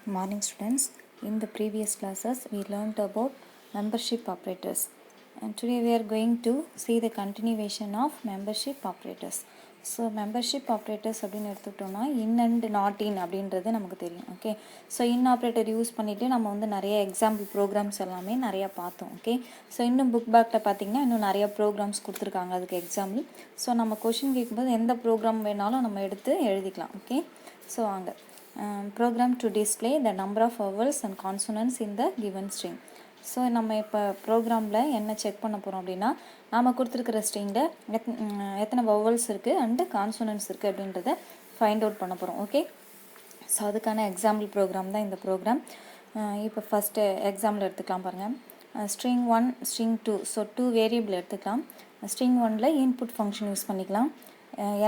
Morning students. In the previous classes we learnt about membership operators, and today we are going to see the continuation of membership operators. So membership operators அப்படின்னு எடுத்துக்கிட்டோம்னா in and not in அப்படின்றது நமக்கு தெரியும். Okay, so in operator use பண்ணிவிட்டு நம்ம வந்து நிறைய example programs எல்லாமே நிறையா பார்த்தோம். ஓகே, ஸோ இன்னும் புக் பேக்கில் பார்த்தீங்கன்னா இன்னும் நிறைய ப்ரோக்ராம்ஸ் கொடுத்துருக்காங்க அதுக்கு எக்ஸாம்பிள். ஸோ நம்ம கொஷின் கேட்கும்போது எந்த ப்ரோக்ராம் வேணாலும் நம்ம எடுத்து எழுதிக்கலாம். ஓகே, ஸோ வாங்க. Program to display the number of vowels and consonants in the given string. So நம்ம இப்போ ப்ரோக்ராமில் என்ன செக் பண்ண போகிறோம் அப்படின்னா, நாம் கொடுத்துருக்கிற ஸ்ட்ரிங்கில் எத்தனை வவல்ஸ் இருக்குது அண்டு கான்சோனன்ட்ஸ் இருக்குது அப்படின்றத ஃபைண்ட் அவுட் பண்ண போகிறோம். ஓகே, ஸோ அதுக்கான எக்ஸாம்பிள் ப்ரோக்ராம் தான் இந்த ப்ரோக்ராம். இப்போ ஃபஸ்ட்டு எக்ஸாம்பிள் எடுத்துக்கலாம் பாருங்கள். ஸ்ட்ரிங் 1 ஸ்ட்ரிங் 2, ஸோ 2 வேரியபிள் எடுத்துக்கலாம். ஸ்ட்ரிங் 1ல் இன்புட் ஃபங்க்ஷன் யூஸ் பண்ணிக்கலாம்.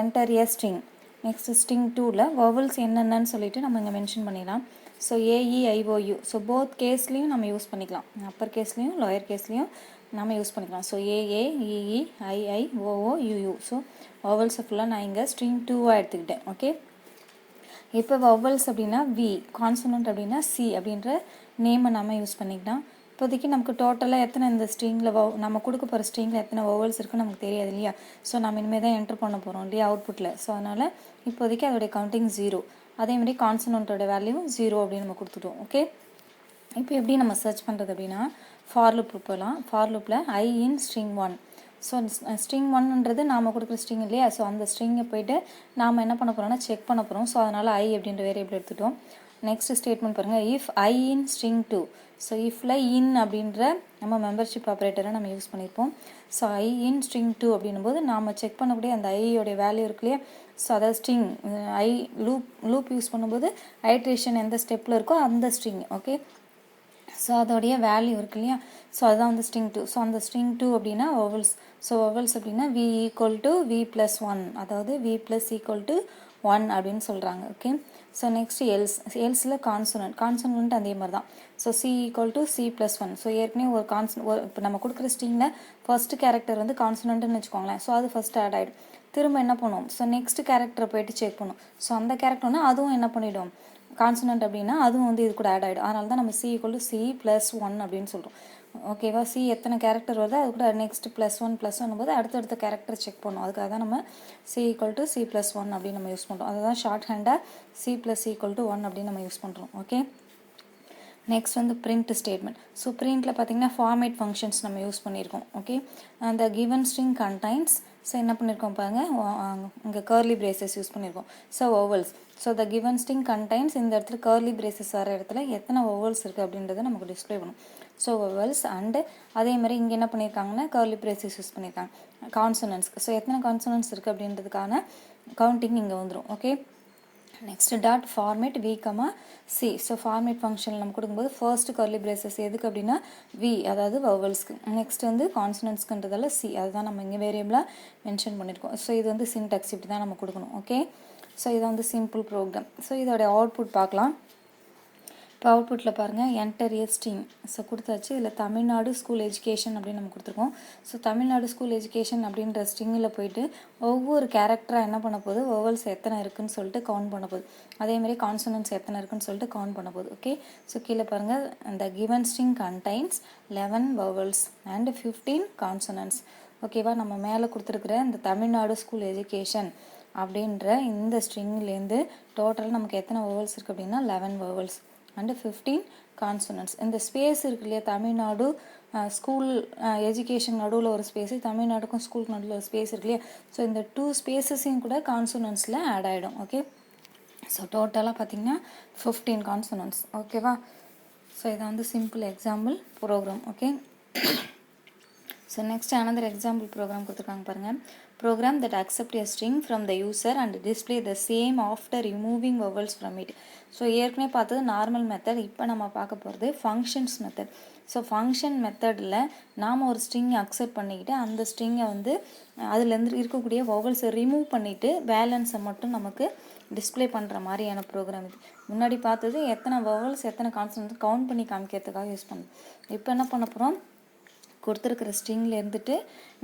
என்டர் ஏ ஸ்ட்ரிங். நெக்ஸ்ட் ஸ்ட்ரிங் 2ல் வவல்ஸ் என்னென்னு சொல்லிட்டு நம்ம இங்கே மென்ஷன் பண்ணிடலாம். ஸோ AEIOU, ஸோ போத் கேஸ்லேயும் நம்ம யூஸ் பண்ணிக்கலாம். அப்பர் கேஸ்லேயும் லோயர் கேஸ்லேயும் நம்ம யூஸ் பண்ணிக்கலாம். So AAEEIIOOUU. ஸோ வவல்ஸை ஃபுல்லாக நான் இங்கே ஸ்ட்ரிங் 2வாக எடுத்துக்கிட்டேன். ஓகே, இப்போ வவல்ஸ் அப்படின்னா V, கான்சனன்ட் அப்படின்னா C அப்படின்ற நேமை நம்ம யூஸ் பண்ணிக்கலாம். இப்போதைக்கு நமக்கு டோட்டலாக எத்தனை இந்த ஸ்ட்ரிங்கில் நம்ம கொடுக்க போகிற ஸ்ட்ரிங்கில் எத்தனை வவல்ஸ் இருக்குன்னு நமக்கு தெரியாது இல்லையா. ஸோ நம்ம இனிமேல் தான் என்டர் பண்ண போகிறோம் இல்லையா அவுட்புட்டில். ஸோ அதனால் இப்போதைக்கு அதோடைய கவுண்டிங் 0, அதேமாதிரி கான்சனன்ட்டோட வேல்யூ 0 அப்படின்னு நம்ம கொடுத்துட்டோம். ஓகே, இப்போ எப்படி நம்ம சர்ச் பண்ணுறது அப்படின்னா, ஃபார் லூப் போகலாம். ஃபார் லூப்பில் I in string 1. So string 1ன்றது நாம் கொடுக்குற ஸ்ட்ரிங் இல்லையா. ஸோ அந்த ஸ்ட்ரிங்கை போய்ட்டு நாம் என்ன பண்ண போகிறோம்னா செக் பண்ண போகிறோம். ஸோ அதனால் I அப்படின்ற வேரியபிள் எடுத்துட்டோம். நெக்ஸ்ட் ஸ்டேட்மெண்ட் பாருங்கள், if I in string 2. So இஃப்பில் இன் அப்படின்ற நம்ம மெம்பர்ஷிப் ஆப்ரேட்டரை நம்ம யூஸ் பண்ணியிருப்போம். ஸோ I in string 2 அப்படின்னும் போது நாம் செக் பண்ணக்கூடிய அந்த ஐயோடைய வேல்யூ இருக்கு இல்லையா. ஸோ அதாவது ஸ்ட்ரிங் ஐ லூப் யூஸ் பண்ணும்போது ஐட்ரேஷன் எந்த ஸ்டெப்பில் இருக்கோ அந்த ஸ்ட்ரிங். ஓகே, ஸோ அதோடைய வேல்யூ இருக்கு இல்லையா. ஸோ அதுதான் வந்து ஸ்ட்ரிங் 2. ஸோ அந்த ஸ்ட்ரிங் 2 அப்படின்னா வவல்ஸ். ஸோ வவல்ஸ் அப்படின்னா V = V + 1, அதாவது V + 1 அப்படின்னு சொல்கிறாங்க. ஓகே, ஸோ நெக்ஸ்ட் எல்ஸில் கான்சனன்ட் அதே மாதிரி தான். So C = C + 1. ஸோ ஏற்கனவே ஒரு இப்போ நம்ம கொடுக்குற ஸ்ட்ரிங்கில் ஃபர்ஸ்ட் கேரக்டர் வந்து கான்சனன்ட்னு வச்சுக்கோங்களேன். ஸோ அது ஃபஸ்ட்டு ஆட் ஆகிடும். திரும்ப என்ன பண்ணுவோம், ஸோ நெக்ஸ்ட் கேரக்டரை போய்ட்டு செக் பண்ணும். ஸோ அந்த கேரக்டர்னா அதுவும் என்ன பண்ணிவிடும், கான்சனன்ட் அப்படின்னா அதுவும் வந்து இது கூட ஆட் ஆகிடும். அதனால தான் நம்ம C = C + 1 அப்படின்னு சொல்கிறோம். ஓகேவா, C எத்தனை கேரக்டர் வருது அது கூட நெக்ஸ்ட் +1 போது அடுத்தடுத்த கேரக்டர் செக் பண்ணும். அதுக்காக தான் நம்ம C = C + 1 அப்படின்னு நம்ம யூஸ் பண்ணுறோம். அதுதான் ஷார்ட் ஹேண்டாக C + C = 1 அப்படின்னு நம்ம யூஸ் பண்ணுறோம். ஓகே, நெக்ஸ்ட் வந்து பிரிண்ட் ஸ்டேட்மெண்ட். ஸோ பிரிண்டில் பார்த்தீங்கன்னா ஃபார்மேட் ஃபங்க்ஷன்ஸ் நம்ம யூஸ் பண்ணியிருக்கோம். ஓகே, அந்த கிவன் ஸ்ட்ரிங் கண்டைன்ஸ், ஸோ என்ன பண்ணியிருக்கோம் பாருங்கள், இங்கே கர்லி பிரேசஸ் யூஸ் பண்ணியிருக்கோம். So vowels, so the given string contains, இந்த இடத்துல கர்லி பிரேசஸ் வர இடத்துல எத்தனை வவல்ஸ் இருக்குது அப்படின்றத நமக்கு டிஸ்பிளே பண்ணும். ஸோ வவல்ஸ் அண்டு அதே மாதிரி இங்கே என்ன பண்ணியிருக்காங்கன்னா கர்லி பிரேசஸ் யூஸ் பண்ணியிருக்காங்க கான்சனன்ஸ். ஸோ எத்தனை கான்சனன்ஸ் இருக்குது அப்படின்றதுக்கான கவுண்டிங் இங்கே வந்துடும். Okay, next dot format V, C. So format function நம்ம கொடுக்கும்போது ஃபர்ஸ்ட் கர்லி பிரேசஸ் எதுக்கு அப்படின்னா V, அதாவது வவல்ஸ்க்கு. நெக்ஸ்ட் வந்து கான்சனன்ட்ஸ்க்குன்றதால C, அதுதான் நம்ம இங்கே வேரியபிளாக மென்ஷன் பண்ணியிருக்கோம். ஸோ இது வந்து சின்டாக்ஸ் இப்படி தான் நம்ம கொடுக்கணும். ஓகே, ஸோ இது வந்து சிம்பிள் ப்ரோக்ராம். ஸோ இதோடைய அவுட்புட் பார்க்கலாம். இப்போ அவுட்புட்டில் பாருங்கள், என்டர் ஏ ஸ்ட்ரிங். ஸோ கொடுத்தாச்சு. இதில் தமிழ்நாடு ஸ்கூல் எஜுகேஷன் அப்படின்னு நம்ம கொடுத்துருக்கோம். ஸோ தமிழ்நாடு ஸ்கூல் எஜுகேஷன் அப்படின்ற ஸ்ட்ரிங்கில் போயிட்டு ஒவ்வொரு கேரக்டராக என்ன பண்ண போகுது, வவல்ஸ் எத்தனை இருக்குதுன்னு சொல்லிட்டு கவுண்ட் பண்ண போகுது. அதேமாதிரி கான்சனன்ட்ஸ் எத்தனை இருக்குன்னு சொல்லிட்டு கவுண்ட் பண்ண போகுது. ஓகே, ஸோ கீழே பாருங்கள், இந்த given string contains 11 vowels and 15 consonants. ஓகேவா, நம்ம மேலே கொடுத்துருக்குற இந்த தமிழ்நாடு ஸ்கூல் எஜுகேஷன் அப்படின்ற இந்த ஸ்ட்ரிங்லேருந்து டோட்டல் நமக்கு எத்தனை வவல்ஸ் இருக்குது அப்படின்னா 11 வவல்ஸ் அண்டு 15 கான்சனன்ட்ஸ். இந்த ஸ்பேஸ் இருக்கு இல்லையா, தமிழ்நாடு ஸ்கூல் எஜுகேஷன் நடுவில் ஒரு ஸ்பேஸு, தமிழ்நாடுக்கும் ஸ்கூலுக்கு நடுவில் ஒரு ஸ்பேஸ் இருக்கு இல்லையா. ஸோ இந்த 2 ஸ்பேஸஸையும் கூட கான்சனன்ட்ஸில் ஆட் ஆகிடும். ஓகே, ஸோ டோட்டலாக பார்த்திங்கன்னா 15 கான்சனன்ட்ஸ். ஓகேவா, ஸோ இதை வந்து simple example program. Okay, so next another example program கொடுத்துருக்காங்க பாருங்கள். Program that accept a string from the user and display the same after removing vowels from it. So ஏற்கனவே பார்த்தது normal method, இப்போ நம்ம பார்க்க போகிறது ஃபங்க்ஷன்ஸ் மெத்தட். ஸோ ஃபங்க்ஷன் மெத்தடில் நாம் ஒரு ஸ்ட்ரிங்கை அக்செப்ட் பண்ணிக்கிட்டு அந்த ஸ்ட்ரிங்கை வந்து அதுலேருந்து இருக்கக்கூடிய வவல்ஸை ரிமூவ் பண்ணிவிட்டு பேலன்ஸை மட்டும் நமக்கு டிஸ்பிளே பண்ணுற மாதிரியான ப்ரோக்ராம் இது. முன்னாடி பார்த்தது எத்தனை வவல்ஸ் எத்தனை கான்சனன்ட் கவுண்ட் பண்ணி காமிக்கிறதுக்காக யூஸ் பண்ணோம். இப்போ என்ன பண்ண போகிறோம், கொடுத்துருக்கிற ஸ்ட்ரிங்கில் இருந்துட்டு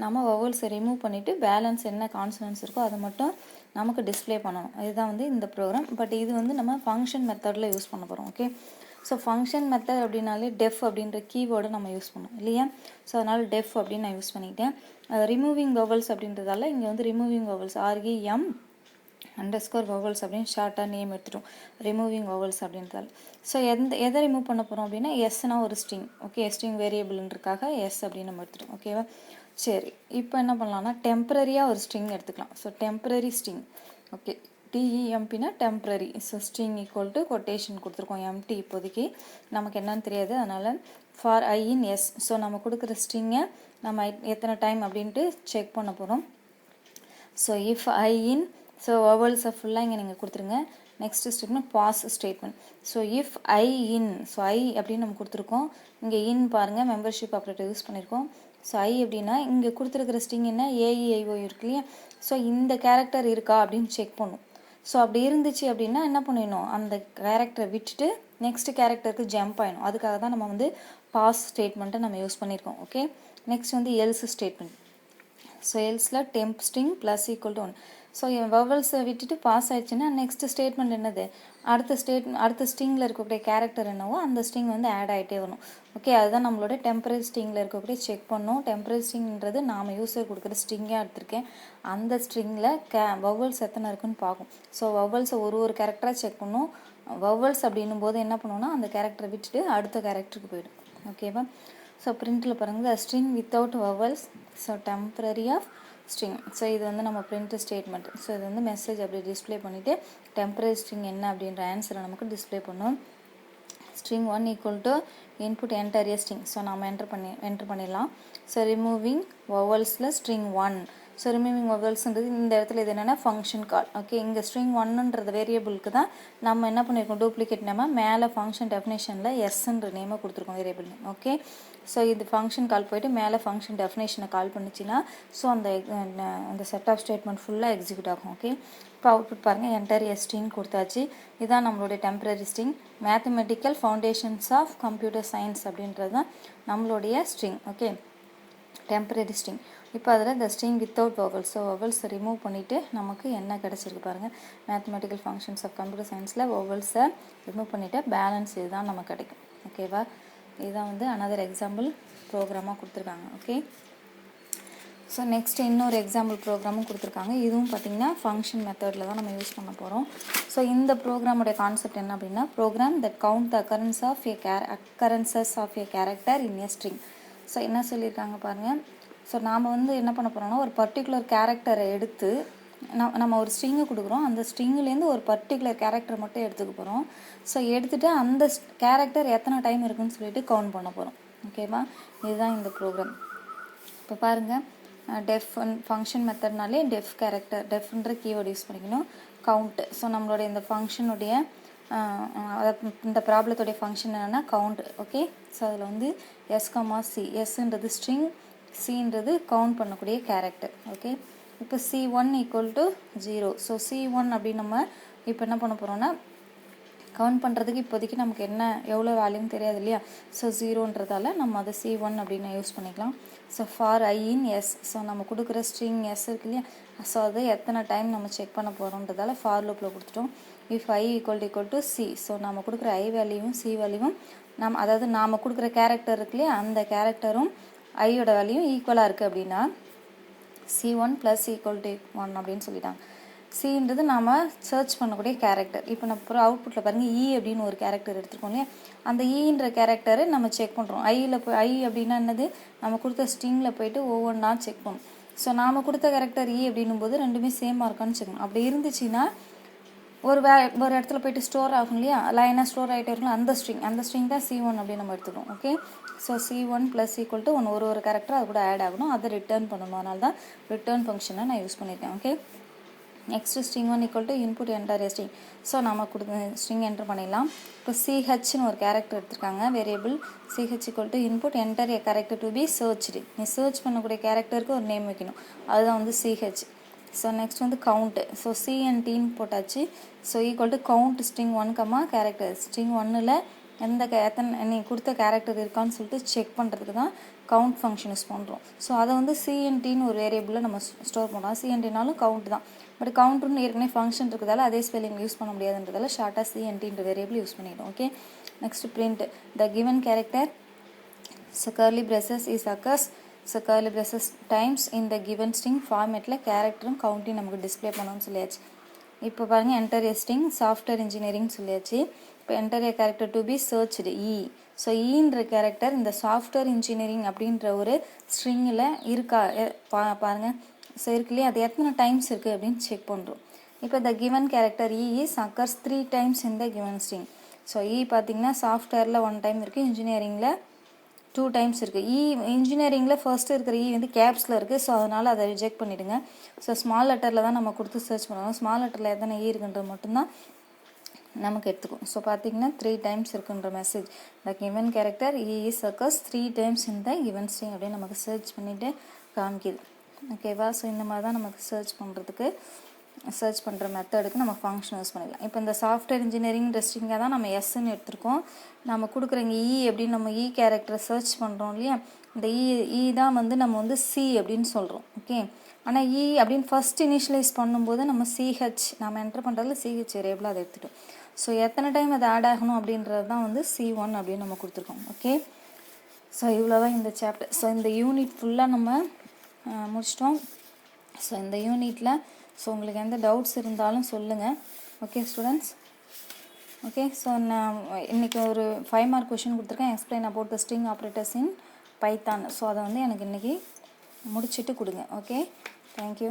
நம்ம வவல்ஸை ரிமூவ் பண்ணிவிட்டு பேலன்ஸ் என்ன கான்சனன்ட்ஸ் இருக்கோ அதை மட்டும் நமக்கு டிஸ்ப்ளே பண்ணணும். இதுதான் வந்து இந்த ப்ரோக்ராம். பட் இது வந்து நம்ம ஃபங்க்ஷன் மெத்தடில் யூஸ் பண்ண போகிறோம். ஓகே, ஸோ ஃபங்க்ஷன் மெத்தட் அப்படின்னாலே டெஃப் அப்படின்ற கீவேர்டை நம்ம யூஸ் பண்ணோம் இல்லையா. ஸோ அதனால் டெஃப் அப்படின்னு நான் யூஸ் பண்ணிக்கிட்டேன். ரிமூவிங் வவல்ஸ் அப்படின்றதால இங்கே வந்து ரிமூவிங் வவல்ஸ் REM _ வவல்ஸ் அப்படின்னு ஷார்ட்டாக நேம் எடுத்துட்டோம், ரிமூவிங் வவல்ஸ் அப்படின்றதால. ஸோ எதை ரிமூவ் பண்ண போகிறோம் அப்படின்னா எஸ்னா ஒரு ஸ்ட்ரிங். ஓகே, ஸ்ட்ரிங் வேரியபிள்ன்றக்காக எஸ் அப்படின்னு நம்ம எடுத்துட்டோம். ஓகேவா, சரி. இப்போ என்ன பண்ணலாம்னா டெம்பரரியாக ஒரு ஸ்ட்ரிங் எடுத்துக்கலாம். So temporary string. ஓகே, TEMPனா temporary. So string equal to quotation கொடுத்துருக்கோம். எம்டி இப்போதைக்கு நமக்கு என்னன்னு தெரியாது, அதனால் for I in S. So நம்ம கொடுக்குற ஸ்ட்ரிங்கை நம்ம எத்தனை டைம் அப்படின்ட்டு செக் பண்ண போகிறோம். So if I in, so வவல்ஸை ஃபுல்லாக இங்கே நீங்கள் கொடுத்துருங்க. நெக்ஸ்ட் ஸ்டெப்னா pass statement. So if I in, so I அப்படின்னு நம்ம கொடுத்துருக்கோம். இங்கே இன் பாருங்கள், மெம்பர்ஷிப் ஆப்ரேட்டர் யூஸ் பண்ணியிருக்கோம். ஸோ I அப்படின்னா இங்கே கொடுத்துருக்கிற ஸ்ட்ரிங் என்ன, AEIO இருக்கு இல்லையா. ஸோ இந்த கேரக்டர் இருக்கா அப்படின்னு செக் பண்ணும். ஸோ அப்படி இருந்துச்சு அப்படின்னா என்ன பண்ணிடணும், அந்த கேரக்டரை விட்டுட்டு நெக்ஸ்ட் கேரக்டருக்கு ஜம்ப் ஆகிடும். அதுக்காக தான் நம்ம வந்து பாஸ் ஸ்டேட்மெண்ட்டை நம்ம யூஸ் பண்ணியிருக்கோம். ஓகே, நெக்ஸ்ட் வந்து எல்ஸ் ஸ்டேட்மெண்ட். ஸோ எல்ஸில் temp string plus equal to 1. So வவல்ஸை விட்டுட்டு பாஸ் ஆயிடுச்சுன்னா நெக்ஸ்ட் ஸ்டேட்மெண்ட் என்னது, அடுத்த ஸ்ட்ரிங்கில் இருக்கக்கூடிய கேரக்டர் என்னவோ அந்த ஸ்ட்ரிங் வந்து ஆட் ஆகிட்டே வரும். ஓகே, அதுதான் நம்மளோட டெம்பரரி ஸ்ட்ரிங்கில் இருக்கக்கூடிய செக் பண்ணோம். டெம்பரரி ஸ்ட்ரிங்ன்றது நாம் யூஸர் கொடுக்குற ஸ்ட்ரிங்காக எடுத்திருக்கேன். அந்த ஸ்ட்ரிங்கில் வவல்ஸ் எத்தனை இருக்குன்னு பார்க்கும். ஸோ வவல்ஸை ஒரு கேரக்டராக செக் பண்ணும். வவல்ஸ் அப்படின்னும் போது என்ன பண்ணுவோம்னா அந்த கேரக்டரை விட்டுட்டு அடுத்த கேரக்டருக்கு போயிடும். ஓகேவா, ஸோ பிரிண்டில் பாருங்கள் string without vowels, so temporary of string. So இது வந்து நம்ம பிரிண்ட் ஸ்டேட்மெண்ட். ஸோ இது வந்து மெசேஜ் அப்படி டிஸ்பிளே பண்ணிவிட்டு டெம்பரரி ஸ்ட்ரிங் என்ன அப்படின்ற ஆன்சரை நமக்கு டிஸ்பிளே பண்ணும். string 1 equal to input enter a string. So நம்ம என்டர் பண்ணிடலாம். ஸோ ரிமூவிங் வவல்ஸில் string 1. ஸோ ரிமூவிங் வவல்ஸ்ன்றது இந்த இடத்துல இது என்னென்னா ஃபங்க்ஷன் கால். ஓகே, இங்கே ஸ்ட்ரிங் 1ன்றது வேரியபிளுக்கு தான் நம்ம என்ன பண்ணியிருக்கோம், டூப்ளிகேட் நேமை மேலே ஃபங்க்ஷன் டெஃபினேஷனில் எஸ்ன்ற நேமை கொடுத்துருக்கோம் வேரியபிள் நேம். ஓகே, ஸோ இது ஃபங்க்ஷன் கால் போய்ட்டு மேலே ஃபங்க்ஷன் டெஃபினேஷனை கால் பண்ணிச்சுன்னா ஸோ அந்த செட் ஆஃப் ஸ்டேட்மெண்ட் ஃபுல்லாக எக்ஸிக்யூட் ஆகும். ஓகே, இப்போ அவுட்புட் பாருங்கள், என்டர் எ ஸ்ட்ரிங் கொடுத்தாச்சு. இதுதான் நம்மளுடைய temporary string. Mathematical foundations of computer science அப்படின்றது தான் நம்மளுடைய ஸ்ட்ரிங். Okay, temporary string. இப்போ அதில் இந்த ஸ்ட்ரிங் வித்தவுட் வவல்ஸ். ஸோ வவல்ஸை ரிமூவ் பண்ணிவிட்டு நமக்கு என்ன கிடச்சிருக்கு பாருங்கள், மேத்தமெட்டிக்கல் ஃபங்க்ஷன்ஸ் ஆஃப் கம்ப்யூட்டர் சயின்ஸில் வவல்ஸை ரிமூவ் பண்ணிவிட்டு பேலன்ஸ் இதுதான் நமக்கு கிடைக்கும். ஓகேவா, இதுதான் வந்து அனதர் எக்ஸாம்பிள் ப்ரோக்ராமாக கொடுத்துருக்காங்க. ஓகே, ஸோ நெக்ஸ்ட் இன்னொரு எக்ஸாம்பிள் ப்ரோக்ராமும் கொடுத்துருக்காங்க. இதுவும் பார்த்திங்கன்னா ஃபங்க்ஷன் மெத்தடில் தான் நம்ம யூஸ் பண்ண போகிறோம். ஸோ இந்த ப்ரோக்ராமுடைய கான்செப்ட் என்ன அப்படின்னா, program that count the occurrences of a character in a string. So என்ன சொல்லியிருக்காங்க பாருங்கள். ஸோ நாம் வந்து என்ன பண்ண போகிறோம்னா ஒரு பர்டிகுலர் கேரக்டரை எடுத்து நம்ம ஒரு ஸ்ட்ரிங்கை கொடுக்குறோம். அந்த ஸ்ட்ரிங்குலேருந்து ஒரு பர்டிகுலர் கேரக்டர் மட்டும் எடுத்துக்க போகிறோம். ஸோ எடுத்துகிட்டு அந்த கேரக்டர் எத்தனை டைம் இருக்குன்னு சொல்லிட்டு கவுண்ட் பண்ண போகிறோம். ஓகேவா, இதுதான் இந்த ப்ரோக்ராம். இப்போ பாருங்கள், டெஃப் ஃபங்க்ஷன் மெத்தட்னாலே டெஃப்ன்ற கீவேர்டு யூஸ் பண்ணிக்கணும். கவுண்ட். ஸோ நம்மளுடைய இந்த ஃபங்க்ஷனுடைய இந்த ப்ராப்ளத்துடைய ஃபங்க்ஷன் என்னென்னா கவுண்ட். ஓகே, ஸோ அதில் வந்து S, எஸ்ன்றது ஸ்ட்ரிங், சின்றது கவுண்ட் பண்ணக்கூடிய கேரக்டர். ஓகே, இப்போ C1 equal to 0. So C1 அப்படின்னு நம்ம இப்போ என்ன பண்ண போகிறோம்னா கவுண்ட் பண்ணுறதுக்கு இப்போதைக்கு நமக்கு என்ன எவ்வளோ வேல்யூன்னு தெரியாது இல்லையா. ஸோ 0ன்றதால நம்ம அதை C1 அப்படின்னு யூஸ் பண்ணிக்கலாம். So for I in S. So நம்ம கொடுக்குற ஸ்ட்ரிங் S இருக்கு இல்லையா, ஸோ அதை எத்தனை டைம் நம்ம செக் பண்ண போகிறோன்றதால ஃபார் லூப்பில் கொடுத்துட்டோம். If I equal to C. So நம்ம கொடுக்குற I வேல்யூவும் C வேல்யூவும் அதாவது நாம் கொடுக்குற கேரக்டர் இருக்கு இல்லையா, அந்த கேரக்டரும் ஐயோட வேல்யூ ஈக்குவலாக இருக்குது அப்படின்னா C1 + ஈக்குவல் டு 1 அப்படின்னு சொல்லிட்டாங்க. சின்றது நாம் சர்ச் பண்ணக்கூடிய கேரக்டர். இப்போ நம்ம அப்புறம் அவுட்புட்டில் பாருங்கள் E அப்படின்னு ஒரு கேரக்டர் எடுத்துருக்கோம் இல்லையா, அந்த ஈன்ற கேரக்டரை நம்ம செக் பண்ணுறோம். I அப்படின்னா என்னது, நம்ம கொடுத்த ஸ்ட்ரிங்கில் போயிட்டு ஒவ்வொன்றா செக் பண்ணும். ஸோ நாம் கொடுத்த கேரக்டர் E அப்படின்னும் போது ரெண்டுமே சேமாக இருக்கான்னு செக் பண்ணணும். அப்படி இருந்துச்சுன்னா ஒரு இடத்துல போயிட்டு ஸ்டோர் ஆகும் இல்லையா, லைனாக ஸ்டோர் ஆகிட்டே இருக்கும். அந்த ஸ்ட்ரிங் தான் C1 அப்படின்னு நம்ம எடுத்துக்கணும். Okay, so C1 + equal to 1 ஒரு கேரக்டர் அது கூட ஆட் ஆகணும், அதை ரிட்டர்ன் பண்ணணும். அதனால தான் ரிட்டர்ன் ஃபங்க்ஷனை நான் யூஸ் பண்ணியிருக்கேன். Okay, next string 1 equal to input enter a string. So நம்ம ஸ்ட்ரிங் என்டர் பண்ணிடலாம். இப்போ CHன்னு ஒரு கேரக்டர் எடுத்துருக்காங்க variable. CH equal to input enter a character to be searched. நீ சர்ச் பண்ணக்கூடிய கேரக்டருக்கு ஒரு நேம் வைக்கணும், அதுதான் வந்து CH. ஸோ நெக்ஸ்ட் வந்து கவுண்ட்டு. ஸோ CNTன்னு போட்டாச்சு. So equal to count string 1, character. String 1ல் எத்தனை நீ கொடுத்த கேரக்டர் இருக்கான்னு சொல்லிட்டு செக் பண்ணுறதுக்கு தான் கவுண்ட் ஃபங்க்ஷன் யூஸ் பண்ணுறோம். ஸோ அதை வந்து CNTன்னு ஒரு வேரியபிளில் நம்ம ஸ்டோர் பண்ணுறோம். CNTனாலும் கவுண்ட் தான். பட் கவுண்டர்னு ஏற்கனவே ஃபங்க்ஷன் இருக்கிறதால அதே ஸ்பெல்லிங் யூஸ் பண்ண முடியாதுன்றதால ஷார்ட்டாக CNTன்ற வேரியபிள் யூஸ் பண்ணிடும். Okay, next print the given character curly braces is occurs curly braces times in the given string formatல கேரக்டரும் கவுண்டையும் நமக்கு டிஸ்பிளே பண்ணணும்னு சொல்லியாச்சு. இப்போ பாருங்கள் enter a string software engineering சொல்லியாச்சு. இப்போ enter a character to be searched E. So ஈன்ற character இந்த சாஃப்ட்வேர் இன்ஜினியரிங் அப்படின்ற ஒரு ஸ்ட்ரிங்கில் இருக்கா பாருங்கள். ஸோ இருக்குல்லையே அது எத்தனை டைம்ஸ் இருக்குது அப்படின்னு செக் பண்ணுறோம். இப்போ the given character E is occurs 3 times in the given string. So E பார்த்திங்கன்னா சாஃப்ட்வேரில் 1 டைம் இருக்குது, இன்ஜினியரிங்கில் 2 டைம்ஸ் இருக்குது. இன்ஜினியரிங்கில் ஃபர்ஸ்ட்டு இருக்கிற வந்து கேப்ஸில் இருக்குது. ஸோ அதனால் அதை ரிஜெக்ட் பண்ணிவிடுங்க. ஸோ ஸ்மால் லெட்டரில் தான் நம்ம கொடுத்து சர்ச் பண்ணுவோம். ஸ்மால் லெட்டரில் எத்தனை இருக்குன்றது மட்டும்தான் நமக்கு எடுத்துக்கும். ஸோ பார்த்தீங்கன்னா 3 டைம்ஸ் இருக்குன்ற message the given character is occurs 3 times இந்த given string அப்படின்னு நமக்கு சர்ச் பண்ணிவிட்டு காமிக்குது. ஓகேவா? ஸோ இந்த மாதிரி தான் நமக்கு சர்ச் பண்ணுற மெத்தடுக்கு நம்ம ஃபங்க்ஷன் யூஸ் பண்ணிடலாம். இப்போ இந்த சாஃப்ட்வேர் இன்ஜினியரிங் ஸ்ட்ரிங்கை தான் நம்ம எஸ்ன்னு எடுத்திருக்கோம். நம்ம கொடுக்குற இங்கே அப்படின்னு நம்ம கேரக்டரை சர்ச் பண்ணுறோம் இல்லையா, இந்த தான் நம்ம சி அப்படின்னு சொல்கிறோம். ஓகே, ஆனால் அப்படின்னு ஃபஸ்ட் இனிஷியலைஸ் பண்ணும்போது நம்ம சிஹெச் நம்ம என்டர் பண்ணுறதுல சிஹெச் வேரியபிள் அதை எடுத்துட்டோம். ஸோ எத்தனை டைம் அது ஆட் ஆகணும் அப்படின்றது தான் C1 அப்படின்னு நம்ம கொடுத்துருக்கோம். ஓகே, ஸோ இவ்வளோதான் இந்த சாப்டர். ஸோ இந்த யூனிட் ஃபுல்லாக நம்ம முடிச்சிட்டோம். ஸோ இந்த யூனிட்டில் உங்களுக்கு எந்த டவுட்ஸ் இருந்தாலும் சொல்லுங்கள். Okay students. ஓகே, ஸோ நான் இன்றைக்கி ஒரு 5 மார்க் கொஷின் கொடுத்துருக்கேன், explain about the string operators in Python. So அதை எனக்கு இன்றைக்கி முடிச்சுட்டு கொடுங்க. Okay, thank you.